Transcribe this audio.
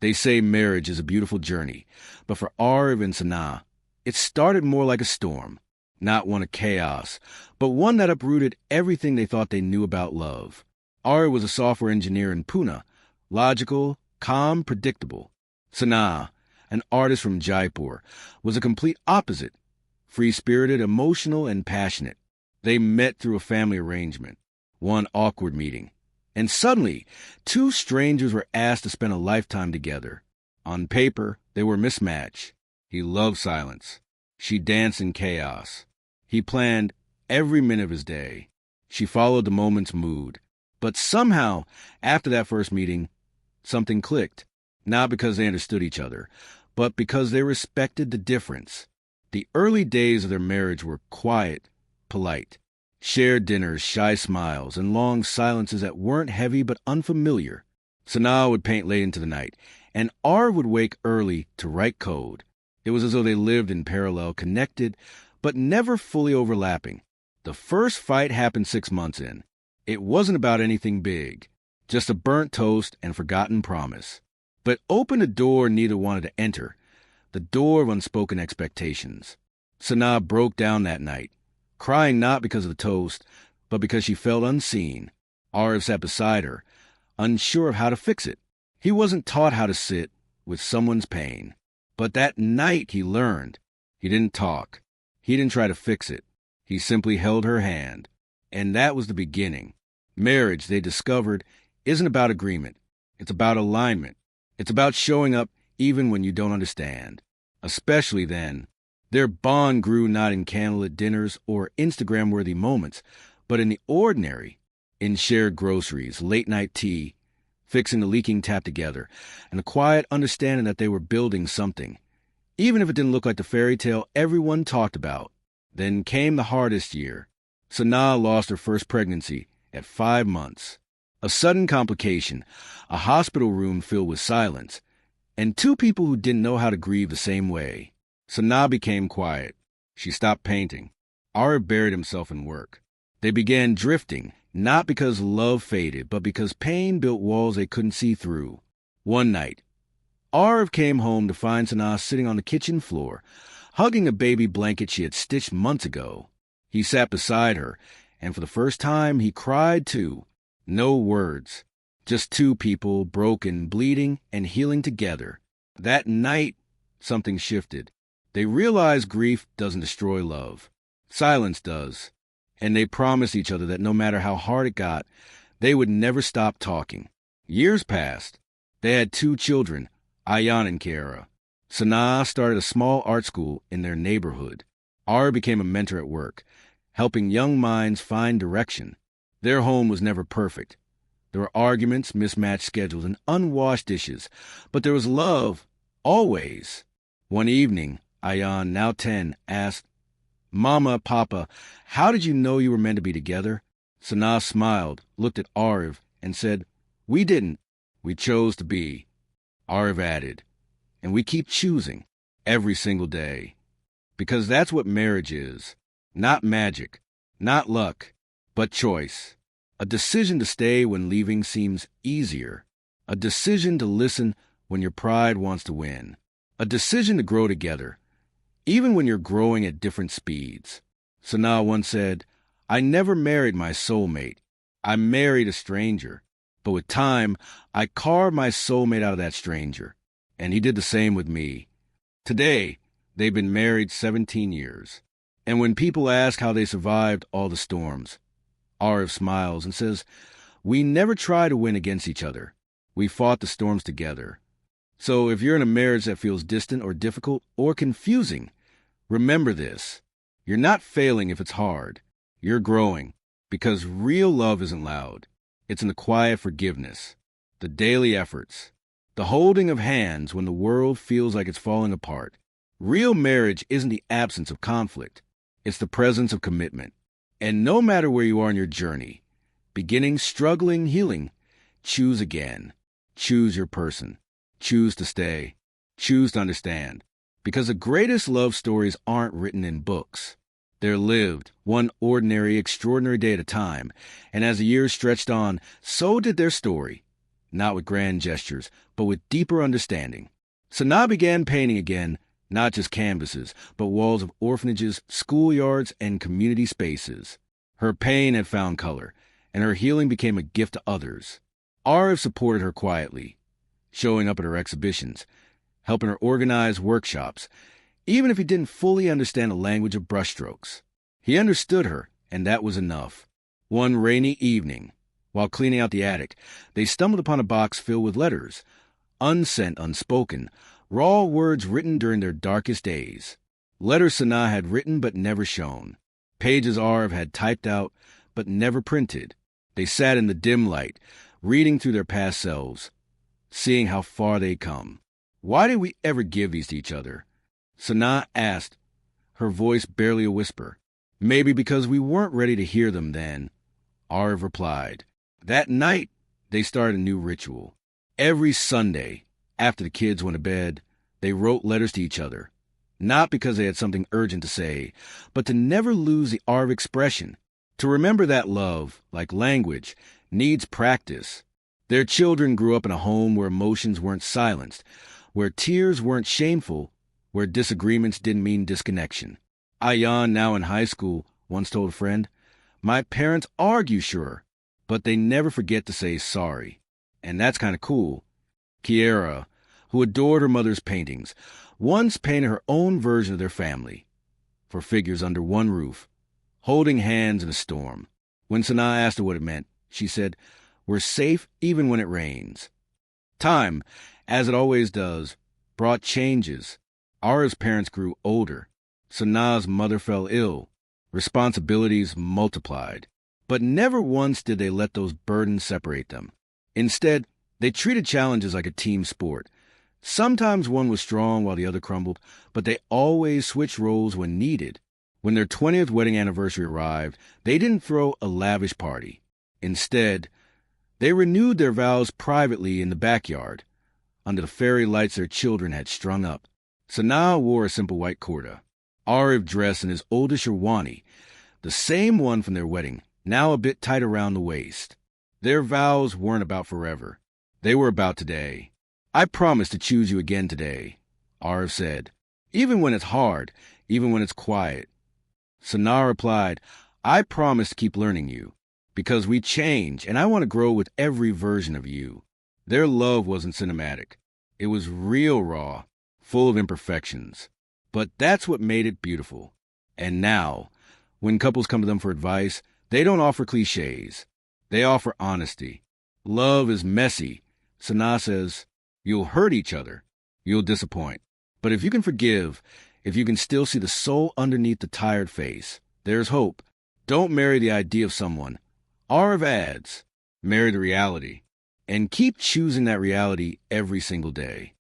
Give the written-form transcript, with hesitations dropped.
They say marriage is a beautiful journey, but for Aarav and Sana, it started more like a storm, not one of chaos, but one that uprooted everything they thought they knew about love. Aarav was a software engineer in Pune, logical, calm, predictable. Sana, an artist from Jaipur, was a complete opposite, free-spirited, emotional, and passionate. They met through a family arrangement, one awkward meeting. And suddenly, two strangers were asked to spend a lifetime together. On paper, they were a mismatch. He loved silence. She danced in chaos. He planned every minute of his day. She followed the moment's mood. But somehow, after that first meeting, something clicked. Not because they understood each other, but because they respected the difference. The early days of their marriage were quiet, polite. Shared dinners, shy smiles, and long silences that weren't heavy but unfamiliar. Sana would paint late into the night, and Aarav would wake early to write code. It was as though they lived in parallel, connected, but never fully overlapping. The first fight happened 6 months in. It wasn't about anything big, just a burnt toast and forgotten promise. But opened a door neither wanted to enter, the door of unspoken expectations. Sana broke down that night, crying not because of the toast, but because she felt unseen. Aarav sat beside her, unsure of how to fix it. He wasn't taught how to sit with someone's pain. But that night he learned. He didn't talk. He didn't try to fix it. He simply held her hand. And that was the beginning. Marriage, they discovered, isn't about agreement. It's about alignment. It's about showing up even when you don't understand. Especially then. Their bond grew not in candlelit dinners or Instagram-worthy moments, but in the ordinary, in shared groceries, late-night tea, fixing the leaking tap together, and a quiet understanding that they were building something, even if it didn't look like the fairy tale everyone talked about. Then came the hardest year. Sana lost her first pregnancy at 5 months. A sudden complication, a hospital room filled with silence, and two people who didn't know how to grieve the same way. Sana became quiet. She stopped painting. Aarav buried himself in work. They began drifting, not because love faded, but because pain built walls they couldn't see through. One night, Aarav came home to find Sana sitting on the kitchen floor, hugging a baby blanket she had stitched months ago. He sat beside her, and for the first time he cried too. No words, just two people, broken, bleeding, and healing together. That night, something shifted. They realized grief doesn't destroy love. Silence does. And they promised each other that no matter how hard it got, they would never stop talking. Years passed. They had 2 children, Ayan and Kiara. Sana started a small art school in their neighborhood. Aarav became a mentor at work, helping young minds find direction. Their home was never perfect. There were arguments, mismatched schedules, and unwashed dishes. But there was love, always. One evening, Ayan, now 10, asked, "Mama, Papa, how did you know you were meant to be together?" Sana smiled, looked at Aarav, and said, "We didn't. We chose to be." Aarav added, "And we keep choosing, every single day. Because that's what marriage is. Not magic, not luck, but choice. A decision to stay when leaving seems easier. A decision to listen when your pride wants to win. A decision to grow together, even when you're growing at different speeds." Sana once said, "I never married my soulmate. I married a stranger. But with time, I carved my soulmate out of that stranger. And he did the same with me." Today, they've been married 17 years. And when people ask how they survived all the storms, Aarav smiles and says, "We never try to win against each other. We fought the storms together." So if you're in a marriage that feels distant or difficult or confusing, remember this. You're not failing if it's hard. You're growing, because real love isn't loud. It's in the quiet forgiveness, the daily efforts, the holding of hands when the world feels like it's falling apart. Real marriage isn't the absence of conflict. It's the presence of commitment. And no matter where you are in your journey, beginning, struggling, healing, choose again. Choose your person. Choose to stay. Choose to understand. Because the greatest love stories aren't written in books. They're lived, one ordinary, extraordinary day at a time. And as the years stretched on, so did their story. not with grand gestures, but with deeper understanding. Sana began painting again, not just canvases, but walls of orphanages, schoolyards, and community spaces. Her pain had found color, and her healing became a gift to others. Aarav supported her quietly, showing up at her exhibitions, helping her organize workshops, even if he didn't fully understand the language of brushstrokes. He understood her, and that was enough. One rainy evening, while cleaning out the attic, they stumbled upon a box filled with letters, unsent, unspoken, raw words written during their darkest days. Letters Sana had written but never shown. Pages Aarav had typed out but never printed. They sat in the dim light, reading through their past selves, seeing how far they'd come. Why did we ever give these to each other? Sana asked, her voice barely a whisper. Maybe because we weren't ready to hear them then. Aarav replied. That night, they started a new ritual. Every Sunday, after the kids went to bed, they wrote letters to each other. Not because they had something urgent to say, but to never lose the art of expression. To remember that love, like language, needs practice. Their children grew up in a home where emotions weren't silenced, where tears weren't shameful, where disagreements didn't mean disconnection. Ayan, now in high school, once told a friend, "My parents argue, sure, but they never forget to say sorry." And that's kind of cool. Kiera, who adored her mother's paintings, once painted her own version of their family, for figures under one roof, holding hands in a storm. When Sana asked her what it meant, she said, "We're safe even when it rains." Time, as it always does, brought changes. Arav's parents grew older. Sana's mother fell ill. Responsibilities multiplied. But never once did they let those burdens separate them. Instead, they treated challenges like a team sport. Sometimes one was strong while the other crumbled, but they always switched roles when needed. When their 20th wedding anniversary arrived, they didn't throw a lavish party. Instead, they renewed their vows privately in the backyard, under the fairy lights their children had strung up. Sana wore a simple white kurta. Aarav dressed in his oldest sherwani, the same one from their wedding, now a bit tight around the waist. Their vows weren't about forever. They were about today. "I promise to choose you again today," Aarav said. "Even when it's hard, even when it's quiet." Sana replied, "I promise to keep learning you, because we change, and I want to grow with every version of you." Their love wasn't cinematic. It was real raw, full of imperfections. But that's what made it beautiful. And now, when couples come to them for advice, they don't offer cliches. They offer honesty. Love is messy. Sana says, "You'll hurt each other. You'll disappoint. But if you can forgive, if you can still see the soul underneath the tired face, there's hope. Don't marry the idea of someone." Aarav adds, "Marry the reality. And keep choosing that reality every single day."